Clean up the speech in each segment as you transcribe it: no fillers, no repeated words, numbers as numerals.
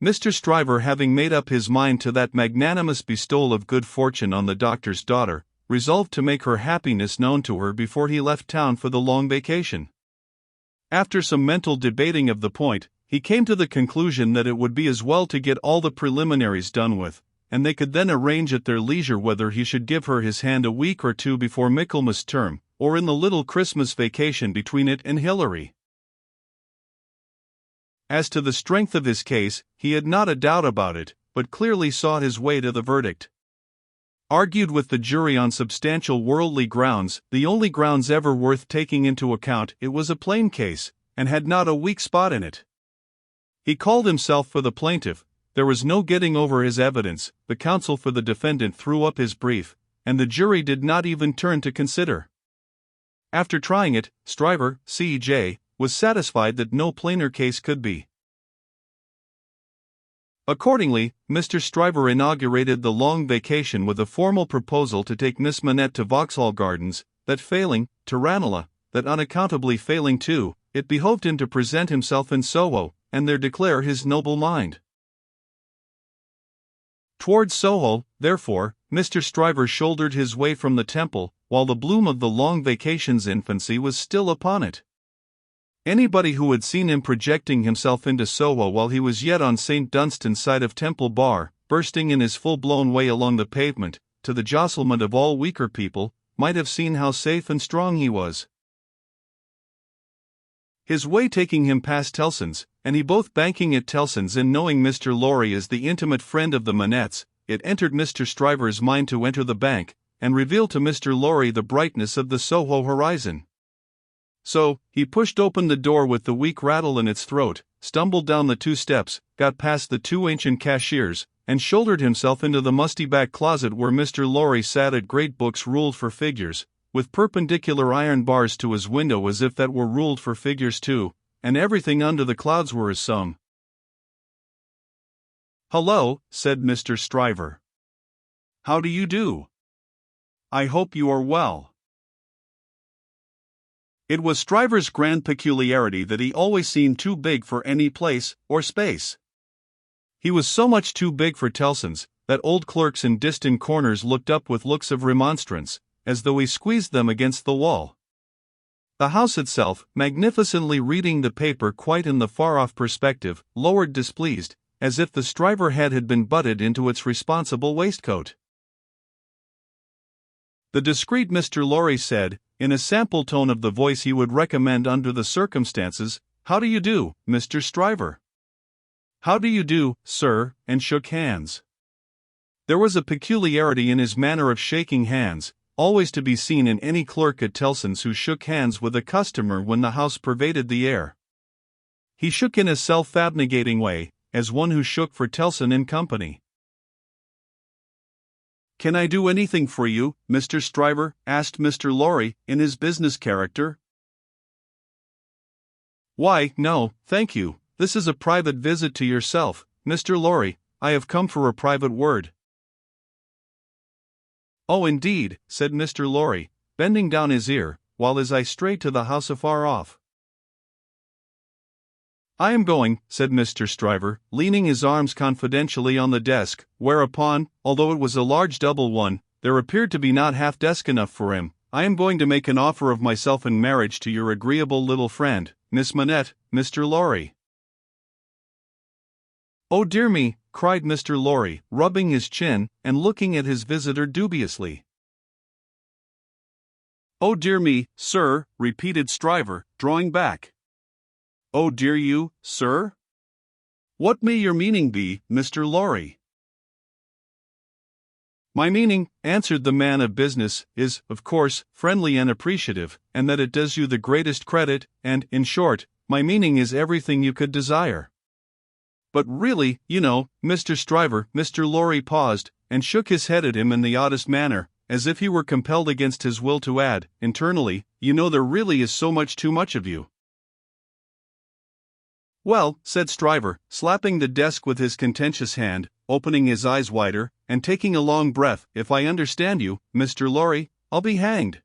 Mr. Stryver, having made up his mind to that magnanimous bestowal of good fortune on the doctor's daughter, resolved to make her happiness known to her before he left town for the long vacation. After some mental debating of the point, he came to the conclusion that it would be as well to get all the preliminaries done with, and they could then arrange at their leisure whether he should give her his hand a week or two before Michaelmas term, or in the little Christmas vacation between it and Hilary. As to the strength of his case, he had not a doubt about it, but clearly saw his way to the verdict. Argued with the jury on substantial worldly grounds, the only grounds ever worth taking into account, it was a plain case, and had not a weak spot in it. He called himself for the plaintiff. There was no getting over his evidence. The counsel for the defendant threw up his brief, and the jury did not even turn to consider. After trying it, Stryver, C.J., was satisfied that no plainer case could be. Accordingly, Mr. Stryver inaugurated the long vacation with a formal proposal to take Miss Manette to Vauxhall Gardens, that failing, to Ranelagh, that unaccountably failing too, it behoved him to present himself in Soho, and there declare his noble mind. Towards Soho, therefore, Mr. Stryver shouldered his way from the Temple, while the bloom of the long vacation's infancy was still upon it. Anybody who had seen him projecting himself into Soho while he was yet on St. Dunstan's side of Temple Bar, bursting in his full-blown way along the pavement, to the jostlement of all weaker people, might have seen how safe and strong he was. His way taking him past Tellson's, and he both banking at Tellson's and knowing Mr. Lorry as the intimate friend of the Manettes, it entered Mr. Stryver's mind to enter the bank, and reveal to Mr. Lorry the brightness of the Soho horizon. So, he pushed open the door with the weak rattle in its throat, stumbled down the 2 steps, got past the 2 ancient cashiers, and shouldered himself into the musty back closet where Mr. Lorry sat at great books ruled for figures, with perpendicular iron bars to his window as if that were ruled for figures too, and everything under the clouds were his sum. "Hullo," said Mr. Stryver. "How do you do? I hope you are well." It was Stryver's grand peculiarity that he always seemed too big for any place or space. He was so much too big for Tellson's, that old clerks in distant corners looked up with looks of remonstrance, as though he squeezed them against the wall. The house itself, magnificently reading the paper quite in the far-off perspective, lowered displeased, as if the Stryver head had been butted into its responsible waistcoat. The discreet Mr. Lorry said, in a sample tone of the voice he would recommend under the circumstances, "How do you do, Mr. Stryver?" "How do you do, sir," and shook hands. There was a peculiarity in his manner of shaking hands, always to be seen in any clerk at Tellson's who shook hands with a customer when the house pervaded the air. He shook in a self-abnegating way, as one who shook for Tellson and company. "Can I do anything for you, Mr. Stryver?" asked Mr. Lorry, in his business character. "Why, no, thank you. This is a private visit to yourself, Mr. Lorry. I have come for a private word." "Oh, indeed," said Mr. Lorry, bending down his ear, while his eye strayed to the house afar off. "I am going," said Mr. Stryver, leaning his arms confidentially on the desk, whereupon, although it was a large double one, there appeared to be not half desk enough for him. "I am going to make an offer of myself in marriage to your agreeable little friend, Miss Manette, Mr. Lorry." "Oh dear me," cried Mr. Lorry, rubbing his chin, and looking at his visitor dubiously. "Oh dear me, sir," repeated Stryver, drawing back. "Oh dear you, sir? What may your meaning be, Mr. Lorry?" "My meaning," answered the man of business, "is, of course, friendly and appreciative, and that it does you the greatest credit, and, in short, my meaning is everything you could desire. But really, you know, Mr. Stryver," Mr. Lorry paused, and shook his head at him in the oddest manner, as if he were compelled against his will to add, internally, "you know there really is so much too much of you." "Well," said Stryver, slapping the desk with his contentious hand, opening his eyes wider, and taking a long breath, "if I understand you, Mr. Lorry, I'll be hanged."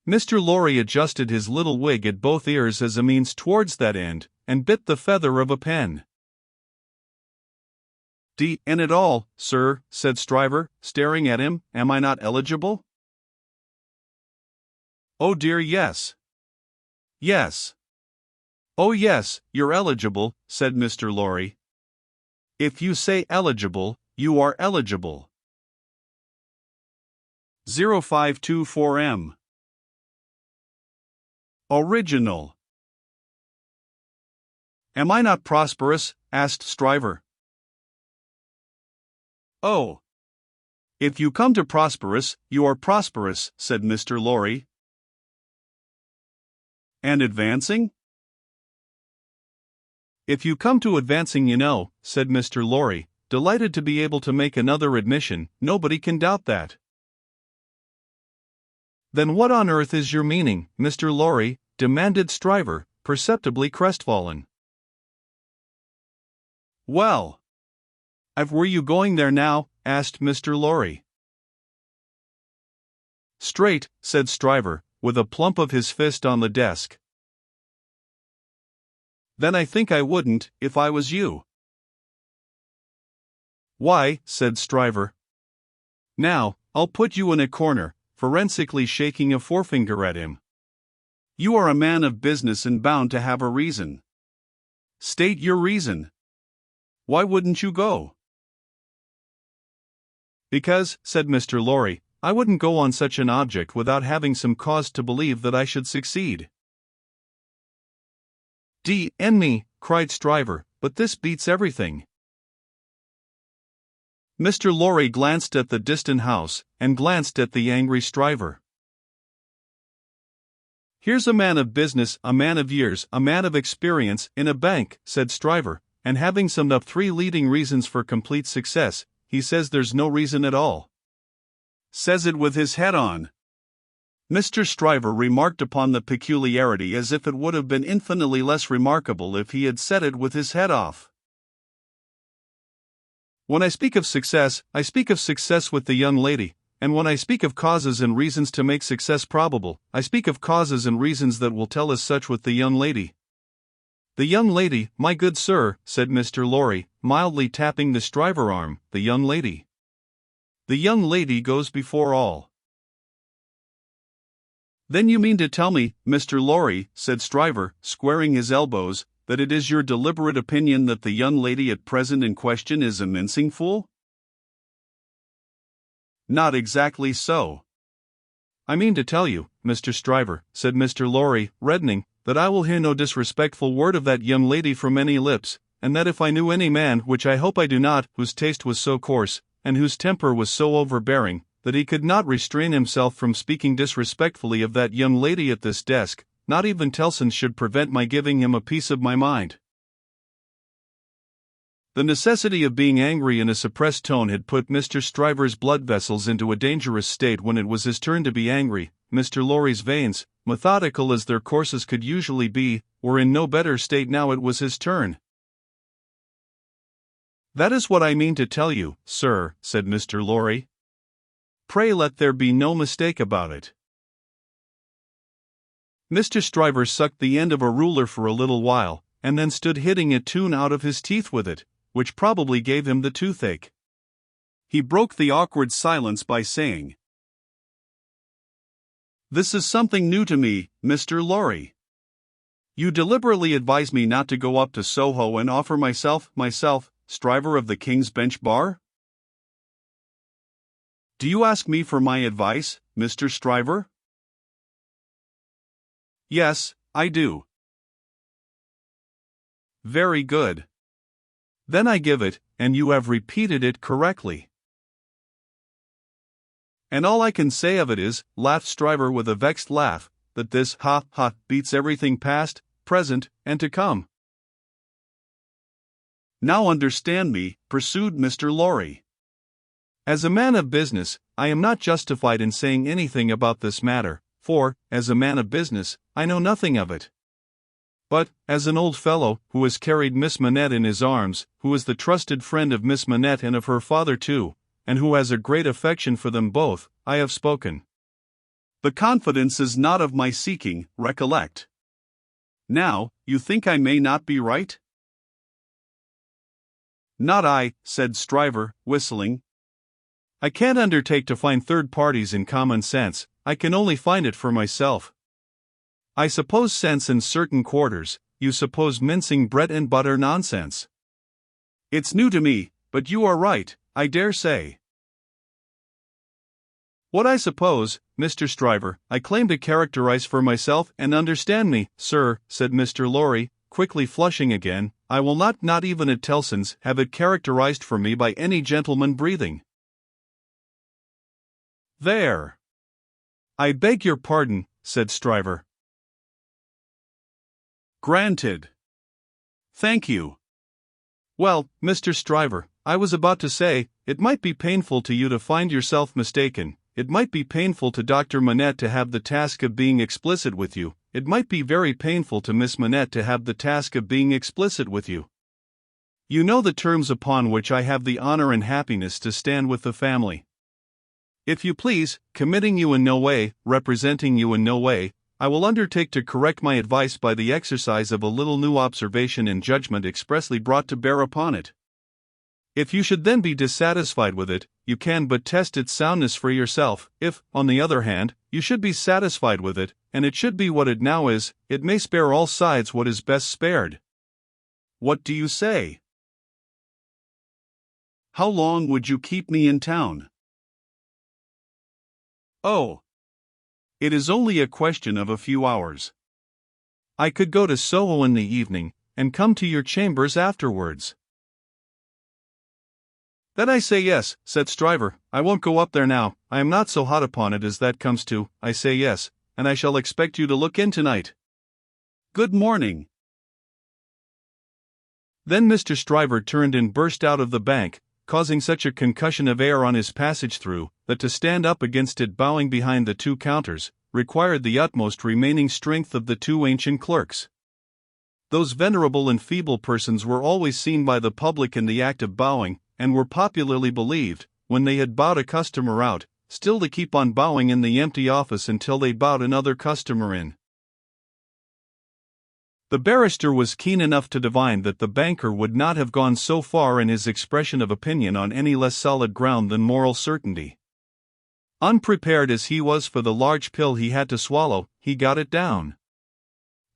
Mr. Lorry adjusted his little wig at both ears as a means towards that end, and bit the feather of a pen. "D—n it all, sir," said Stryver, staring at him, "am I not eligible?" "Oh dear, yes. Yes. Oh yes, you're eligible," said Mr. Lorry. "If you say eligible, you are eligible." 0524M. Original. "Am I not prosperous?" asked Stryver. "Oh. If you come to prosperous, you are prosperous," said Mr. Lorry. "And advancing?" "If you come to advancing, you know," said Mr. Lorry, delighted to be able to make another admission, "nobody can doubt that." "Then what on earth is your meaning, Mr. Lorry?" demanded Stryver, perceptibly crestfallen. "Well, were you going there now?" asked Mr. Lorry. "Straight," said Stryver, with a plump of his fist on the desk. "Then I think I wouldn't, if I was you." "Why," said Stryver. "Now, I'll put you in a corner," forensically shaking a forefinger at him. "You are a man of business and bound to have a reason. State your reason. Why wouldn't you go?" "Because," said Mr. Lorry, "I wouldn't go on such an object without having some cause to believe that I should succeed." "D—n me," cried Stryver, "but this beats everything." Mr. Lorry glanced at the distant house, and glanced at the angry Stryver. "Here's a man of business, a man of years, a man of experience, in a bank," said Stryver, "and having summed up 3 leading reasons for complete success, he says there's no reason at all. Says it with his head on." Mr. Stryver remarked upon the peculiarity as if it would have been infinitely less remarkable if he had said it with his head off. "When I speak of success, I speak of success with the young lady, and when I speak of causes and reasons to make success probable, I speak of causes and reasons that will tell us such with the young lady." "The young lady, my good sir," said Mr. Lorry, mildly tapping the Stryver arm, "the young lady. The young lady goes before all." "Then you mean to tell me, Mr. Lorry," said Stryver, squaring his elbows, "that it is your deliberate opinion that the young lady at present in question is a mincing fool?" "Not exactly so. I mean to tell you, Mr. Stryver," said Mr. Lorry, reddening, "that I will hear no disrespectful word of that young lady from any lips, and that if I knew any man, which I hope I do not, whose taste was so coarse, and whose temper was so overbearing, that he could not restrain himself from speaking disrespectfully of that young lady at this desk, not even Tellson's should prevent my giving him a piece of my mind." The necessity of being angry in a suppressed tone had put Mr. Stryver's blood vessels into a dangerous state when it was his turn to be angry. Mr. Lorry's veins, methodical as their courses could usually be, were in no better state now it was his turn. "That is what I mean to tell you, sir," said Mr. Lorry. "Pray let there be no mistake about it." Mr. Stryver sucked the end of a ruler for a little while, and then stood hitting a tune out of his teeth with it, which probably gave him the toothache. He broke the awkward silence by saying, "This is something new to me, Mr. Lorry. You deliberately advise me not to go up to Soho and offer myself, Stryver of the King's Bench Bar? Do you ask me for my advice, Mr. Stryver?" "Yes, I do." "Very good. Then I give it, and you have repeated it correctly." "And all I can say of it is," laughed Stryver with a vexed laugh, "that this beats everything past, present, and to come." "Now understand me," pursued Mr. Lorry. "As a man of business, I am not justified in saying anything about this matter, for, as a man of business, I know nothing of it. But, as an old fellow, who has carried Miss Manette in his arms, who is the trusted friend of Miss Manette and of her father too, and who has a great affection for them both, I have spoken. The confidence is not of my seeking, recollect. Now, you think I may not be right? Not I, said Stryver, whistling. I can't undertake to find third parties in common sense, I can only find it for myself. I suppose sense in certain quarters, you suppose mincing bread and butter nonsense. It's new to me, but you are right, I dare say. What I suppose, Mr. Stryver, I claim to characterize for myself, and understand me, sir, said Mr. Lorry, quickly flushing again, I will not even at Tellson's, have it characterized for me by any gentleman breathing. There. I beg your pardon, said Stryver. Granted. Thank you. Well, Mr. Stryver, I was about to say, it might be painful to you to find yourself mistaken, it might be painful to Dr. Manette to have the task of being explicit with you, it might be very painful to Miss Manette to have the task of being explicit with you. You know the terms upon which I have the honor and happiness to stand with the family. If you please, committing you in no way, representing you in no way, I will undertake to correct my advice by the exercise of a little new observation and judgment expressly brought to bear upon it. If you should then be dissatisfied with it, you can but test its soundness for yourself. If, on the other hand, you should be satisfied with it, and it should be what it now is, it may spare all sides what is best spared. What do you say? How long would you keep me in town? Oh. It is only a question of a few hours. I could go to Soho in the evening, and come to your chambers afterwards. Then I say yes, said Stryver, I won't go up there now, I am not so hot upon it as that comes to, I say yes, and I shall expect you to look in tonight. Good morning. Then Mr. Stryver turned and burst out of the bank, causing such a concussion of air on his passage through, that to stand up against it bowing behind the two counters, required the utmost remaining strength of the two ancient clerks. Those venerable and feeble persons were always seen by the public in the act of bowing, and were popularly believed, when they had bowed a customer out, still to keep on bowing in the empty office until they bowed another customer in. The barrister was keen enough to divine that the banker would not have gone so far in his expression of opinion on any less solid ground than moral certainty. Unprepared as he was for the large pill he had to swallow, he got it down.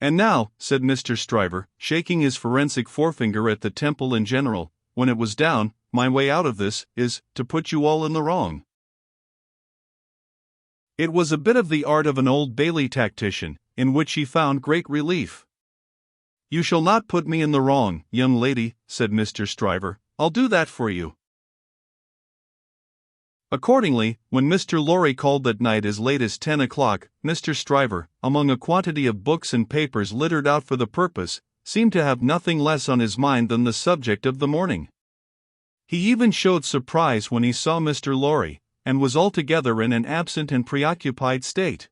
And now, said Mr. Stryver, shaking his forensic forefinger at the temple in general, when it was down, my way out of this is to put you all in the wrong. It was a bit of the art of an Old Bailey tactician, in which he found great relief. You shall not put me in the wrong, young lady, said Mr. Stryver, I'll do that for you. Accordingly, when Mr. Lorry called that night as late as 10 o'clock, Mr. Stryver, among a quantity of books and papers littered out for the purpose, seemed to have nothing less on his mind than the subject of the morning. He even showed surprise when he saw Mr. Lorry, and was altogether in an absent and preoccupied state.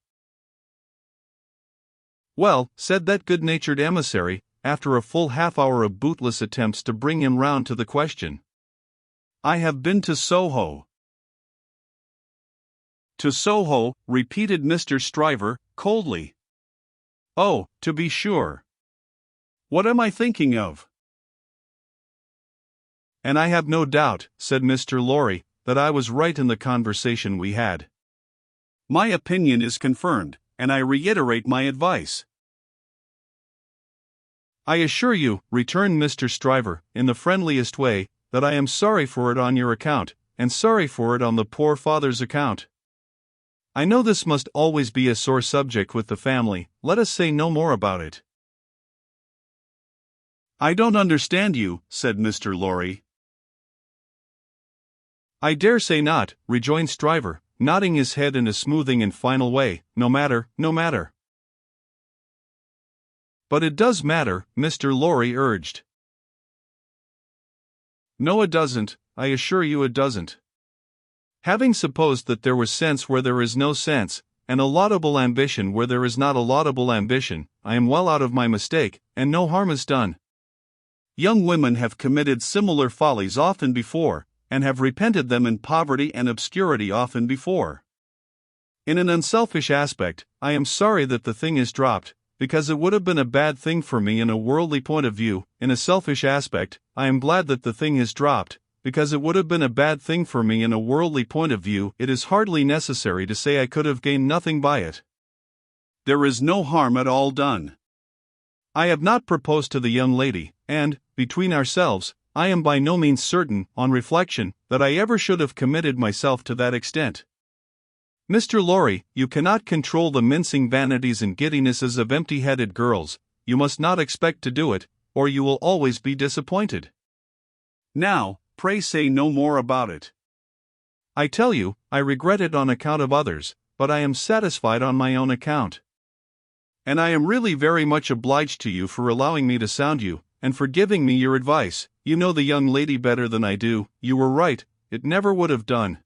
Well, said that good-natured emissary, after a full half-hour of bootless attempts to bring him round to the question. I have been to Soho. To Soho, repeated Mr. Stryver, coldly. Oh, to be sure. What am I thinking of? And I have no doubt, said Mr. Lorry, that I was right in the conversation we had. My opinion is confirmed, and I reiterate my advice. I assure you, returned Mr. Stryver, in the friendliest way, that I am sorry for it on your account, and sorry for it on the poor father's account. I know this must always be a sore subject with the family, let us say no more about it. I don't understand you, said Mr. Lorry. I dare say not, rejoined Stryver, nodding his head in a smoothing and final way, no matter, no matter. But it does matter, Mr. Lorry urged. No, it doesn't, I assure you it doesn't. Having supposed that there was sense where there is no sense, and a laudable ambition where there is not a laudable ambition, I am well out of my mistake, and no harm is done. Young women have committed similar follies often before, and have repented them in poverty and obscurity often before. In an unselfish aspect, I am sorry that the thing is dropped, because it would have been a bad thing for me in a worldly point of view. In a selfish aspect, I am glad that the thing has dropped, because it would have been a bad thing for me in a worldly point of view. It is hardly necessary to say I could have gained nothing by it. There is no harm at all done. I have not proposed to the young lady, and, between ourselves, I am by no means certain, on reflection, that I ever should have committed myself to that extent. Mr. Lorry, you cannot control the mincing vanities and giddinesses of empty-headed girls. You must not expect to do it, or you will always be disappointed. Now, pray say no more about it. I tell you, I regret it on account of others, but I am satisfied on my own account. And I am really very much obliged to you for allowing me to sound you, and for giving me your advice. You know the young lady better than I do. You were right, it never would have done.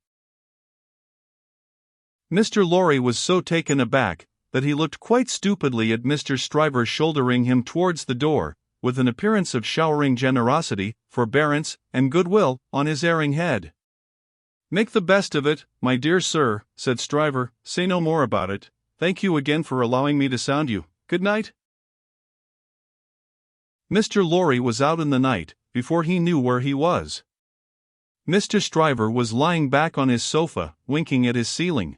Mr. Lorry was so taken aback that he looked quite stupidly at Mr. Stryver shouldering him towards the door, with an appearance of showering generosity, forbearance, and goodwill on his erring head. Make the best of it, my dear sir, said Stryver. Say no more about it. Thank you again for allowing me to sound you. Good night. Mr. Lorry was out in the night, before he knew where he was. Mr. Stryver was lying back on his sofa, winking at his ceiling.